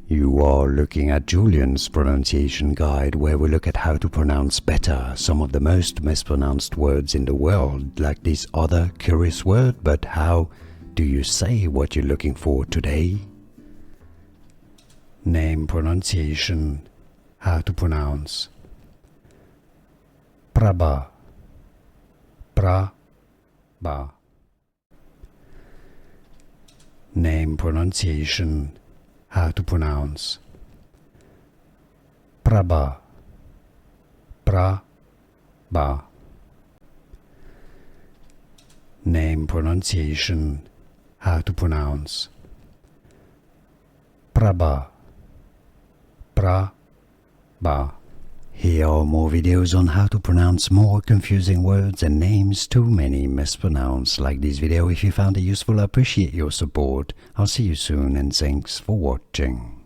You are looking at Julian's pronunciation guide, where we look at how to pronounce better some of the most mispronounced words in the world, like this other curious word. But how do you say what you're looking for today? Name pronunciation. How to pronounce Prabha. Prabha. Name pronunciation. How to pronounce Prabha. Prabha. Name pronunciation. How to pronounce Prabha. Prabha. Here are more videos on how to pronounce more confusing words and names too many mispronounced. Like this video if you found it useful. I appreciate your support. I'll see you soon and thanks for watching.